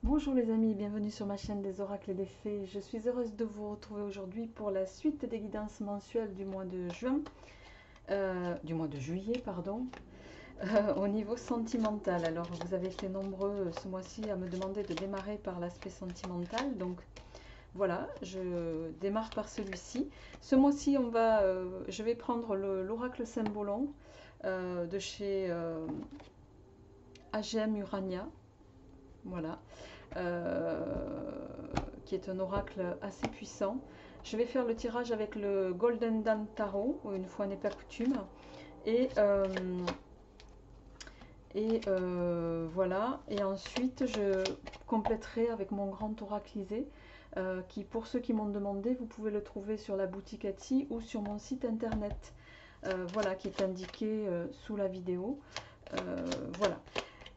Bonjour les amis, bienvenue sur ma chaîne des oracles et des fées. Je suis heureuse de vous retrouver aujourd'hui pour la suite des guidances mensuelles du mois de juillet, pardon, au niveau sentimental. Alors vous avez été nombreux ce mois-ci à me demander de démarrer par l'aspect sentimental, donc voilà, je démarre par celui-ci. Ce mois-ci, je vais prendre l'oracle Symbolon de chez AGM Urania, voilà. Qui est un oracle assez puissant. Je vais faire le tirage avec le Golden Dawn Tarot, une fois n'est pas coutume. Et, voilà. Et ensuite, je compléterai avec mon grand oraclisé, qui, pour ceux qui m'ont demandé, vous pouvez le trouver sur la boutique Etsy ou sur mon site internet. Voilà, qui est indiqué sous la vidéo. Voilà.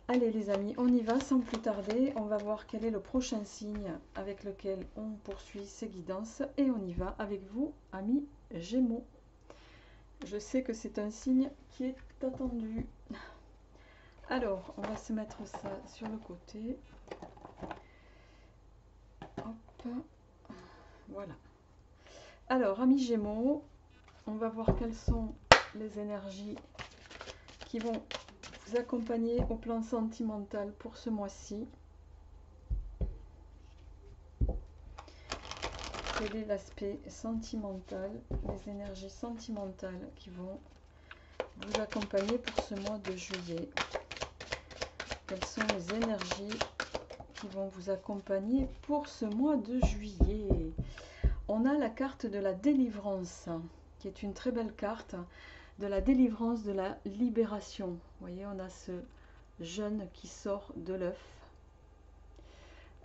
Allez les amis, on y va sans plus tarder. On va voir quel est le prochain signe avec lequel on poursuit ces guidances. Et on y va avec vous, amis Gémeaux. Je sais que c'est un signe qui est attendu. Alors, on va se mettre ça sur le côté. Hop, voilà. Alors, amis Gémeaux, on va voir quelles sont les énergies qui vont vous accompagner au plan sentimental pour ce mois-ci. Quel est l'aspect sentimental, les énergies sentimentales qui vont vous accompagner pour ce mois de juillet? Quelles sont les énergies qui vont vous accompagner pour ce mois de juillet? On a la carte de la délivrance, qui est une très belle carte, de la délivrance, de la libération. Vous voyez, on a ce jeune qui sort de l'œuf.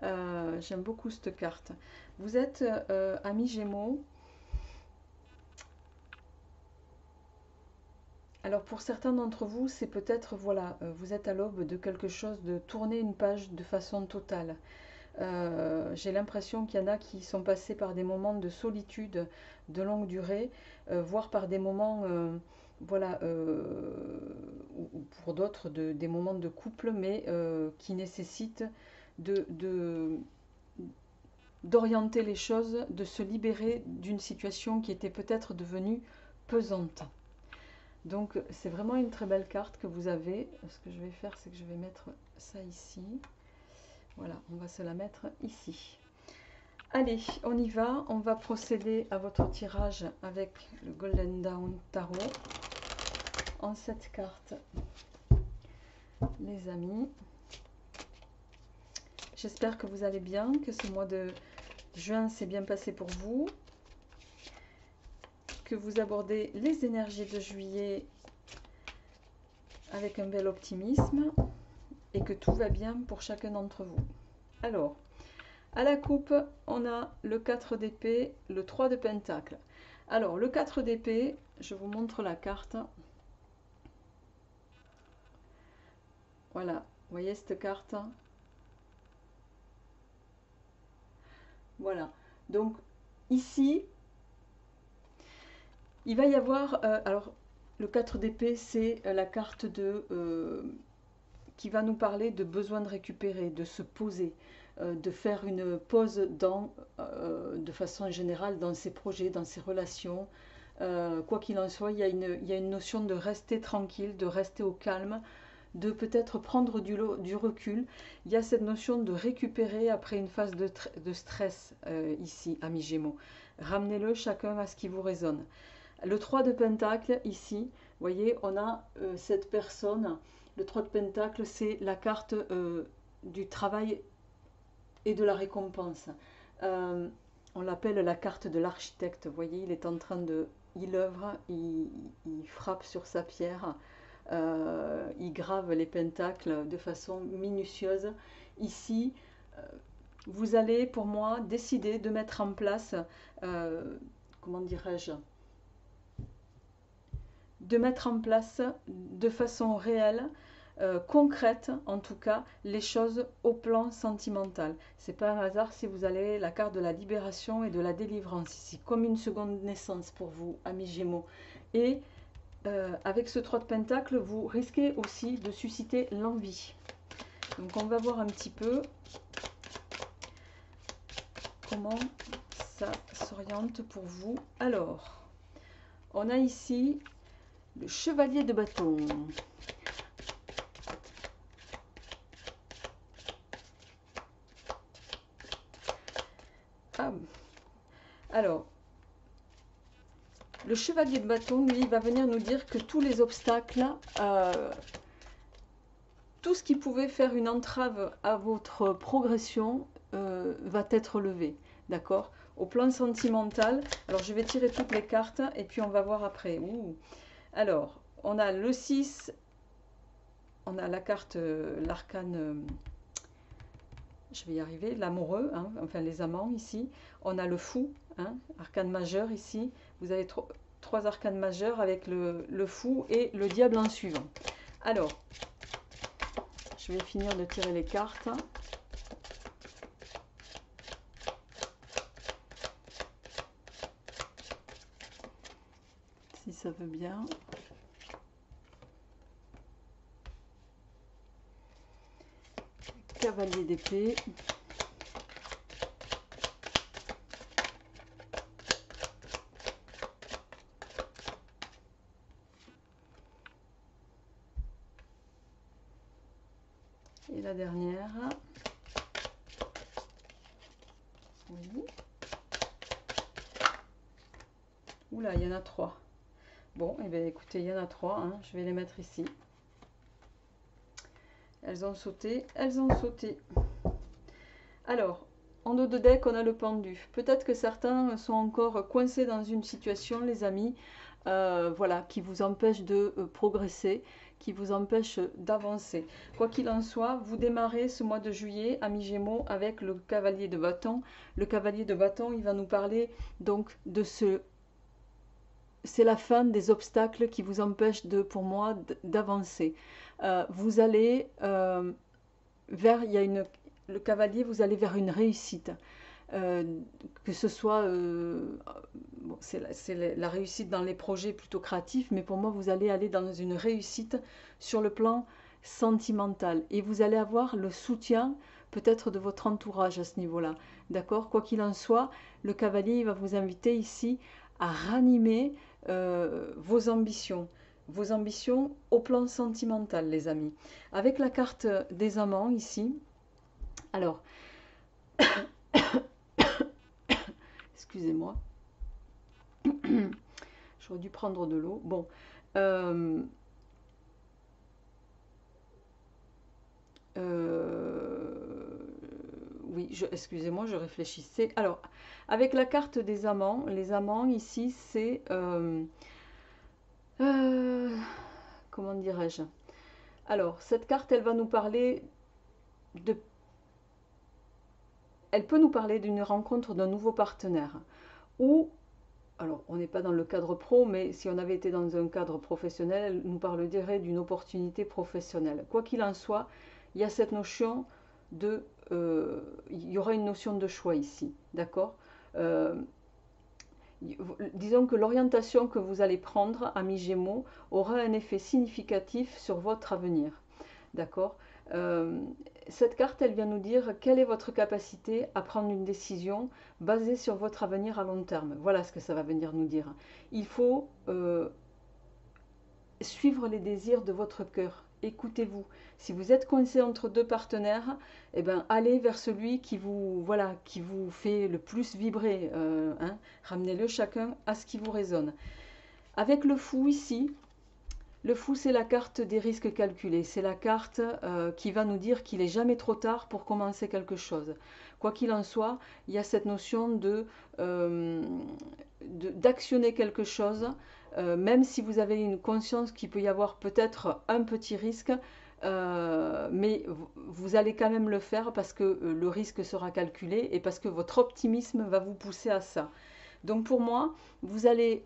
J'aime beaucoup cette carte. Vous êtes, amis Gémeaux. Alors pour certains d'entre vous, c'est peut-être, voilà, vous êtes à l'aube de quelque chose, de tourner une page de façon totale. J'ai l'impression qu'il y en a qui sont passés par des moments de solitude de longue durée, voire par des moments, voilà, ou pour d'autres, des moments de couple, mais qui nécessitent d'orienter les choses, de se libérer d'une situation qui était peut-être devenue pesante. Donc c'est vraiment une très belle carte que vous avez. Ce que je vais faire, c'est que je vais mettre ça ici. Voilà, on va se la mettre ici. Allez, on y va. On va procéder à votre tirage avec le Golden Dawn Tarot. En 7 cartes, les amis. J'espère que vous allez bien, que ce mois de juin s'est bien passé pour vous. Que vous abordez les énergies de juillet avec un bel optimisme et que tout va bien pour chacun d'entre vous. Alors, à la coupe, on a le 4 d'épée, le 3 de pentacle. Alors, le 4 d'épée, je vous montre la carte. Voilà, vous voyez cette carte? Voilà, donc ici, il va y avoir, alors le 4 d'épée, c'est la carte qui va nous parler de besoin de récupérer, de se poser, de faire une pause de façon générale dans ses projets, dans ses relations. Quoi qu'il en soit, il y a une notion de rester tranquille, de rester au calme, de peut-être prendre du recul. Il y a cette notion de récupérer après une phase de stress ici, amis Gémeaux. Ramenez-le chacun à ce qui vous résonne. Le 3 de Pentacle, ici, vous voyez, on a cette personne. Le 3 de Pentacle, c'est la carte du travail et de la récompense. On l'appelle la carte de l'architecte. Vous voyez, il est en train de... Il œuvre, il frappe sur sa pierre, il grave les pentacles de façon minutieuse. Ici, vous allez, pour moi, décider de mettre en place, comment dirais-je, de mettre en place de façon réelle, concrète en tout cas, les choses au plan sentimental. C'est pas un hasard si vous avez la carte de la libération et de la délivrance ici, comme une seconde naissance pour vous, amis Gémeaux. Et avec ce 3 de pentacle, vous risquez aussi de susciter l'envie. Donc on va voir un petit peu comment ça s'oriente pour vous. Alors, on a ici le chevalier de bâton. Ah, alors, le chevalier de bâton, lui, va venir nous dire que tous les obstacles, tout ce qui pouvait faire une entrave à votre progression va être levé, d'accord? Au plan sentimental, alors je vais tirer toutes les cartes et puis on va voir après. Ouh. Alors, on a le 6, on a la carte, l'arcane, je vais y arriver, l'amoureux, hein, enfin les amants ici. On a le fou, hein, arcane majeur ici. Vous avez trois arcanes majeurs avec le fou et le diable en suivant. Alors, je vais finir de tirer les cartes. Si ça veut bien. Cavalier d'épée. Et la dernière. Oui. Oula, il y en a 3. Bon, et bien écoutez, il y en a 3. Hein. Je vais les mettre ici. Elles ont sauté, elles ont sauté. Alors, en dos de deck, on a le pendu. Peut-être que certains sont encore coincés dans une situation, les amis, voilà, qui vous empêche de progresser, qui vous empêche d'avancer. Quoi qu'il en soit, vous démarrez ce mois de juillet à mi-gémeaux avec le cavalier de bâton. Le cavalier de bâton, il va nous parler donc de ce... C'est la fin des obstacles qui vous empêchent, pour moi, d'avancer. Vous allez vers... Il y a une... Le cavalier, vous allez vers une réussite. Que ce soit, bon, c'est la réussite dans les projets plutôt créatifs, mais pour moi, vous allez aller dans une réussite sur le plan sentimental. Et vous allez avoir le soutien peut-être de votre entourage à ce niveau-là. D'accord? Quoi qu'il en soit, le cavalier il va vous inviter ici à ranimer vos ambitions. Vos ambitions au plan sentimental, les amis. Avec la carte des amants ici, alors... Excusez-moi. J'aurais dû prendre de l'eau. Bon. Oui, excusez-moi, je réfléchissais. Alors, avec la carte des amants, les amants ici, c'est... comment dirais-je? Alors, cette carte, elle va nous parler de... Elle peut nous parler d'une rencontre d'un nouveau partenaire. Ou, alors on n'est pas dans le cadre pro, mais si on avait été dans un cadre professionnel, elle nous parlerait d'une opportunité professionnelle. Quoi qu'il en soit, il y a cette notion de... il y aura une notion de choix ici, d'accord? Disons que l'orientation que vous allez prendre à mi-gémeaux aura un effet significatif sur votre avenir, d'accord? Cette carte, elle vient nous dire quelle est votre capacité à prendre une décision basée sur votre avenir à long terme. Voilà ce que ça va venir nous dire. Il faut suivre les désirs de votre cœur. Écoutez-vous. Si vous êtes coincé entre deux partenaires, eh ben, allez vers celui qui vous, voilà, qui vous fait le plus vibrer. Hein. Ramenez-le chacun à ce qui vous résonne. Avec le fou ici, le fou, c'est la carte des risques calculés. C'est la carte qui va nous dire qu'il n'est jamais trop tard pour commencer quelque chose. Quoi qu'il en soit, il y a cette notion d'actionner quelque chose, même si vous avez une conscience qu'il peut y avoir peut-être un petit risque, mais vous allez quand même le faire parce que le risque sera calculé et parce que votre optimisme va vous pousser à ça. Donc pour moi, vous allez...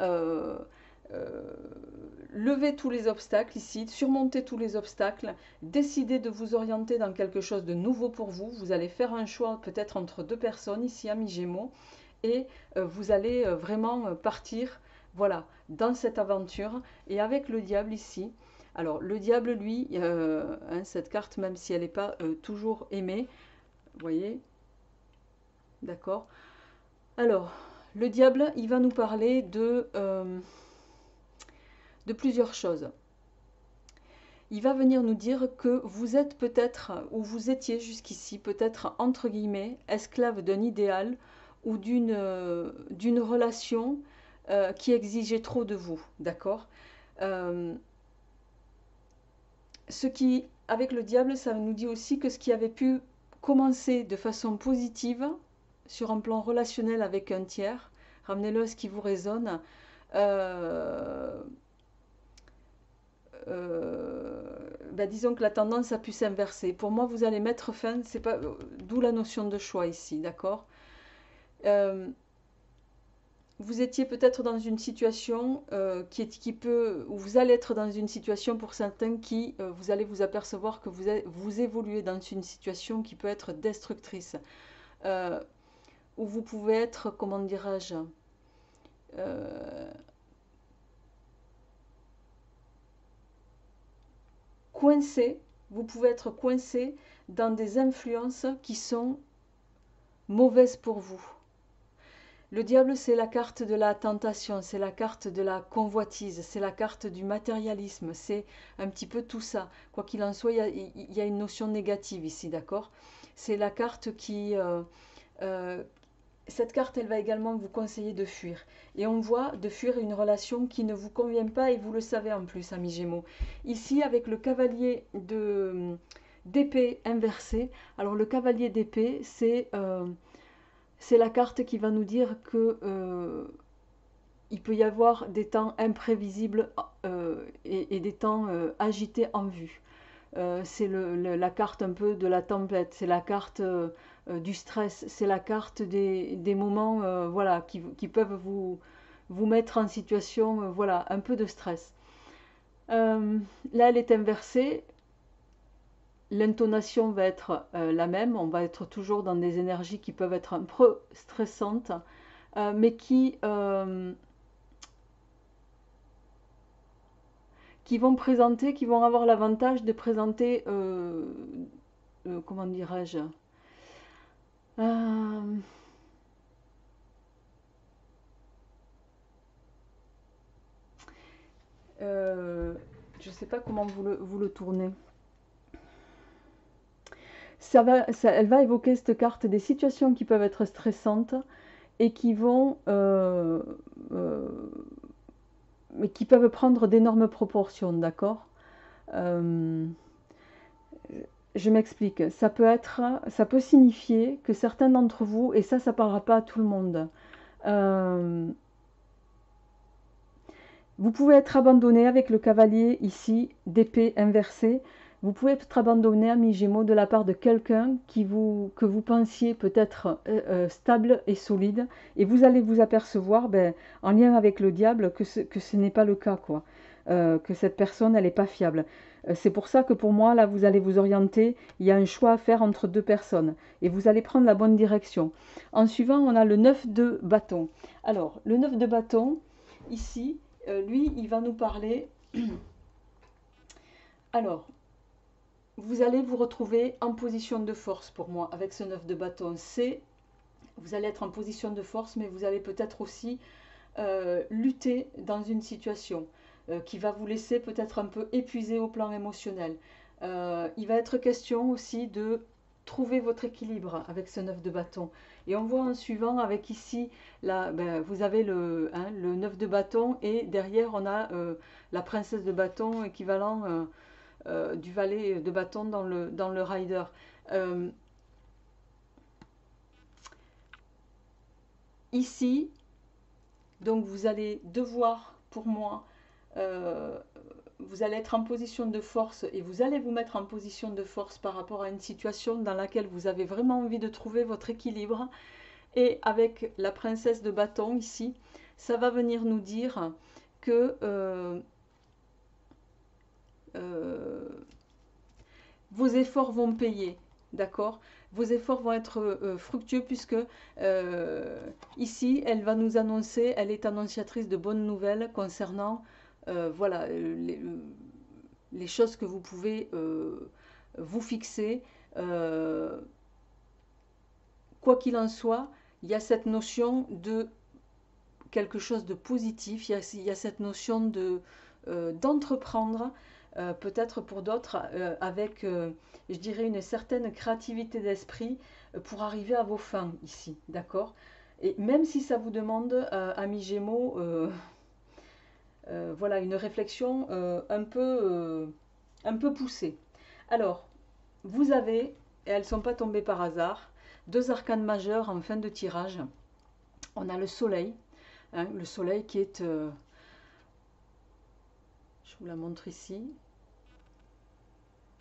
lever tous les obstacles ici, surmonter tous les obstacles, décider de vous orienter dans quelque chose de nouveau pour vous. Vous allez faire un choix peut-être entre deux personnes ici à mi-gémeaux et vous allez vraiment partir, voilà, dans cette aventure. Et avec le diable ici, alors le diable lui, hein, cette carte même si elle n'est pas toujours aimée, vous voyez, d'accord, Alors, le diable, il va nous parler de plusieurs choses. Il va venir nous dire que vous êtes peut-être, ou vous étiez jusqu'ici, peut-être entre guillemets, esclave d'un idéal ou d'une relation qui exigeait trop de vous, d'accord? Euh, Ce qui, avec le diable, ça nous dit aussi que ce qui avait pu commencer de façon positive, sur un plan relationnel avec un tiers, ramenez-le à ce qui vous résonne, euh, disons que la tendance a pu s'inverser. Pour moi, vous allez mettre fin, c'est pas, d'où la notion de choix ici, d'accord? Euh, Vous étiez peut-être dans une situation qui peut, ou vous allez être dans une situation pour certains qui, vous allez vous apercevoir que vous évoluez dans une situation qui peut être destructrice, euh, où vous pouvez être, comment dirais-je, euh, coincé, vous pouvez être coincé dans des influences qui sont mauvaises pour vous. Le diable, c'est la carte de la tentation, c'est la carte de la convoitise, c'est la carte du matérialisme, c'est un petit peu tout ça. Quoi qu'il en soit, il y a une notion négative ici, d'accord? C'est la carte euh, cette carte, elle va également vous conseiller de fuir. Et on voit de fuir une relation qui ne vous convient pas et vous le savez en plus, amis Gémeaux. Ici, avec le cavalier d'épée inversé, alors le cavalier d'épée, c'est la carte qui va nous dire que il peut y avoir des temps imprévisibles et des temps agités en vue. C'est la carte un peu de la tempête, c'est la carte du stress, c'est la carte des moments voilà, qui peuvent vous mettre en situation voilà, un peu de stress. Là, elle est inversée. L'intonation va être la même, on va être toujours dans des énergies qui peuvent être un peu stressantes, mais qui vont avoir l'avantage de présenter, comment dirais-je, euh, euh, je ne sais pas comment vous le tournez. Elle va évoquer cette carte des situations qui peuvent être stressantes et euh, mais qui peuvent prendre d'énormes proportions, d'accord? Euh, je m'explique. Ça peut signifier que certains d'entre vous, et ça parlera pas à tout le monde, euh, vous pouvez être abandonné avec le cavalier ici d'épée inversée. Vous pouvez être abandonné, ami Gémeaux, de la part de quelqu'un que vous pensiez peut-être stable et solide. Et vous allez vous apercevoir, en lien avec le diable, que ce n'est pas le cas, quoi. Que cette personne, elle n'est pas fiable. C'est pour ça que pour moi, là, vous allez vous orienter. Il y a un choix à faire entre deux personnes. Et vous allez prendre la bonne direction. En suivant, on a le 9 de bâton. Alors, le 9 de bâton, ici, lui, il va nous parler. Alors, vous allez vous retrouver en position de force pour moi avec ce 9 de bâton. Vous allez être en position de force, mais vous allez peut-être aussi lutter dans une situation qui va vous laisser peut-être un peu épuisé au plan émotionnel. Il va être question aussi de trouver votre équilibre avec ce 9 de bâton. Et on voit en suivant avec ici, vous avez le 9 de bâton et derrière on a la princesse de bâton équivalent du valet de bâton dans le rider. Euh, Ici, donc vous allez devoir, pour moi, euh, vous allez être en position de force et vous allez vous mettre en position de force par rapport à une situation dans laquelle vous avez vraiment envie de trouver votre équilibre. Et avec la princesse de bâton ici, ça va venir nous dire que euh, vos efforts vont payer, d'accord? Vos efforts vont être fructueux puisque ici, elle va nous annoncer, elle est annonciatrice de bonnes nouvelles concernant voilà, les choses que vous pouvez vous fixer. Quoi qu'il en soit, il y a cette notion de quelque chose de positif, il y a cette notion d'entreprendre, peut-être pour d'autres, avec, je dirais, une certaine créativité d'esprit pour arriver à vos fins ici, d'accord? Et même si ça vous demande, amis Gémeaux, voilà, une réflexion un peu poussée. Alors, vous avez, et elles ne sont pas tombées par hasard, deux arcanes majeures en fin de tirage. On a le soleil, hein, le soleil qui est, je vous la montre ici,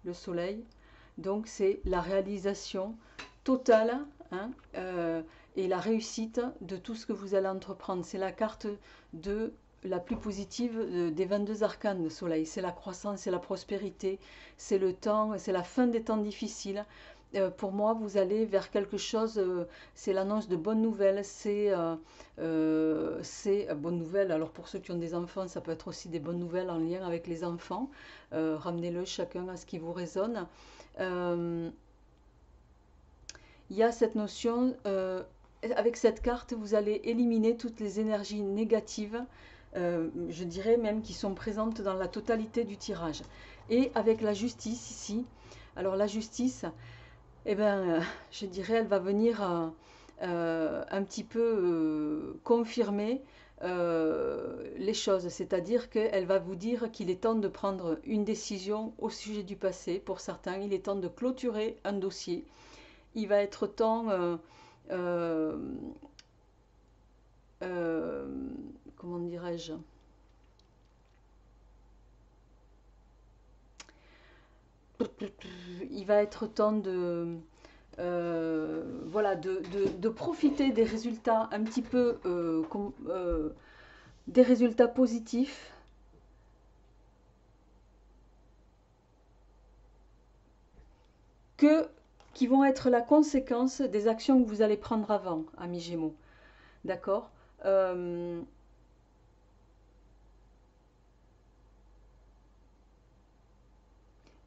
le soleil, donc c'est la réalisation totale, hein, et la réussite de tout ce que vous allez entreprendre. C'est la carte de la plus positive des 22 arcanes, le soleil. C'est la croissance, c'est la prospérité, c'est le temps, c'est la fin des temps difficiles. Pour moi, vous allez vers quelque chose, c'est l'annonce de bonnes nouvelles, c'est bonnes nouvelles. Alors pour ceux qui ont des enfants, ça peut être aussi des bonnes nouvelles en lien avec les enfants. Ramenez-le chacun à ce qui vous résonne. Il y a cette notion, avec cette carte, vous allez éliminer toutes les énergies négatives, je dirais même qui sont présentes dans la totalité du tirage. Et avec la justice ici, alors la justice, eh ben, je dirais, elle va venir un petit peu confirmer les choses, c'est-à-dire qu'elle va vous dire qu'il est temps de prendre une décision au sujet du passé. Pour certains, il est temps de clôturer un dossier. Il va être temps, euh, comment dirais-je, il va être temps de, voilà, de profiter des résultats un petit peu, des résultats positifs que, qui vont être la conséquence des actions que vous allez prendre avant, amis Gémeaux. D'accord.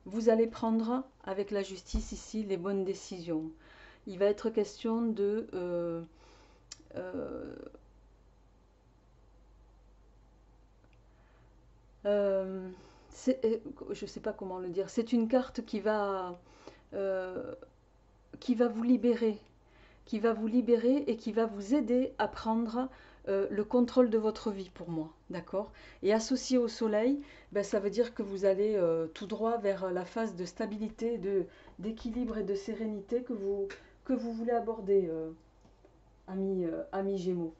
Vous allez prendre avec la justice ici les bonnes décisions. Il va être question de je ne sais pas comment le dire. C'est une carte euh, qui va vous libérer, qui va vous libérer et qui va vous aider à prendre le contrôle de votre vie pour moi, d'accord? Et associé au soleil, ben, ça veut dire que vous allez tout droit vers la phase de stabilité, d'équilibre et de sérénité que vous voulez aborder, amis Gémeaux.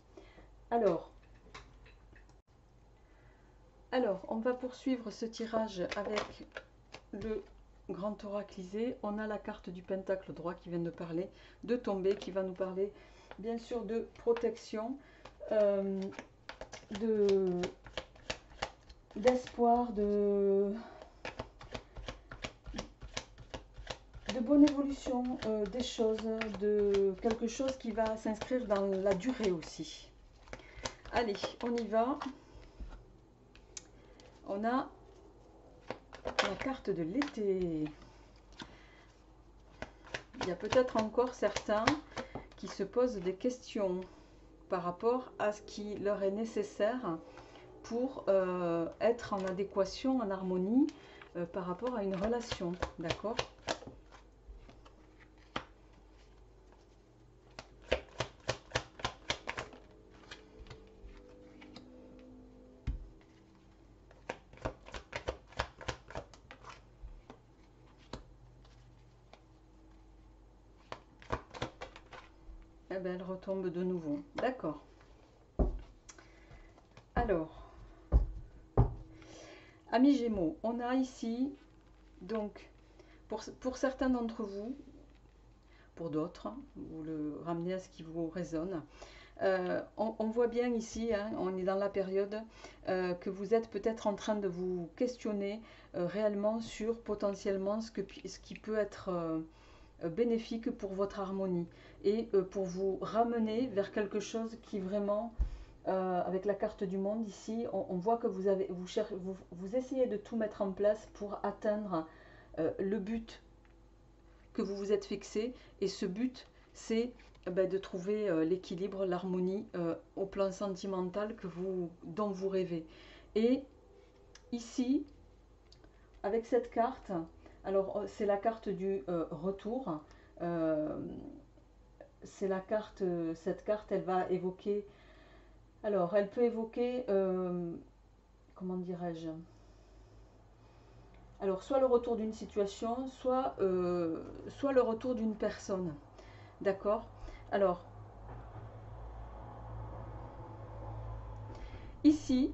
Alors, on va poursuivre ce tirage avec le grand oraclisé. On a la carte du pentacle droit qui vient de parler, de tomber, qui va nous parler bien sûr de protection, d'espoir, de bonne évolution des choses, de quelque chose qui va s'inscrire dans la durée aussi. Allez, on y va. On a la carte de l'été. Il y a peut-être encore certains qui se posent des questions par rapport à ce qui leur est nécessaire pour être en adéquation, en harmonie par rapport à une relation, d'accord? Eh bien, elle retombe de nouveau, d'accord. Alors, amis Gémeaux, on a ici, donc, pour certains d'entre vous, pour d'autres, vous le ramenez à ce qui vous résonne. On voit bien ici, hein, on est dans la période que vous êtes peut-être en train de vous questionner réellement sur potentiellement ce qui peut être bénéfique pour votre harmonie et pour vous ramener vers quelque chose qui vraiment, avec la carte du monde ici, on voit que vous essayez de tout mettre en place pour atteindre le but que vous vous êtes fixé. Et ce but, c'est ben, de trouver l'équilibre, l'harmonie au plan sentimental dont vous rêvez. Et ici, avec cette carte, alors c'est la carte du retour. Euh, c'est la carte, cette carte, elle va évoquer, alors elle peut évoquer, comment dirais-je, alors soit le retour d'une situation, soit le retour d'une personne. D'accord? Alors, ici,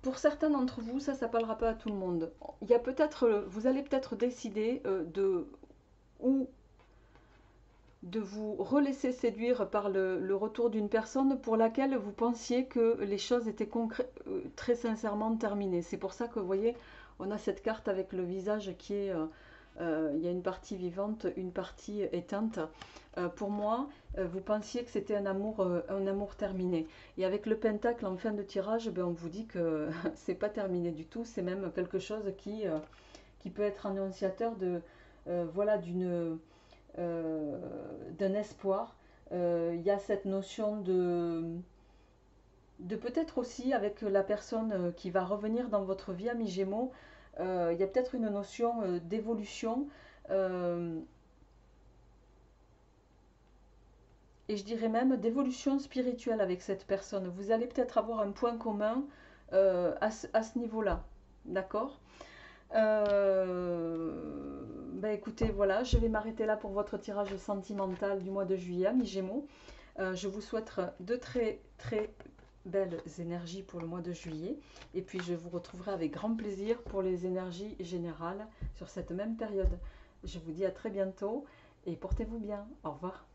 pour certains d'entre vous, ça parlera pas à tout le monde. Il y a peut-être, vous allez peut-être décider ou de vous relaisser séduire par le retour d'une personne pour laquelle vous pensiez que les choses étaient très sincèrement terminées. C'est pour ça que vous voyez, on a cette carte avec le visage qui est, il y a une partie vivante, une partie éteinte. Pour moi, vous pensiez que c'était un amour terminé. Et avec le pentacle en fin de tirage, ben, on vous dit que c'est pas terminé du tout. C'est même quelque chose qui peut être annonciateur de, voilà, euh, d'un espoir. Il y a cette notion de peut-être aussi avec la personne qui va revenir dans votre vie, ami Gémeaux, il y a peut-être une notion d'évolution. euh, et je dirais même d'évolution spirituelle avec cette personne. Vous allez peut-être avoir un point commun à ce niveau-là. D'accord? Ben écoutez, voilà, je vais m'arrêter là pour votre tirage sentimental du mois de juillet, mi Gémeaux. Je vous souhaite de très très belles énergies pour le mois de juillet. Et puis je vous retrouverai avec grand plaisir pour les énergies générales sur cette même période. Je vous dis à très bientôt et portez-vous bien. Au revoir.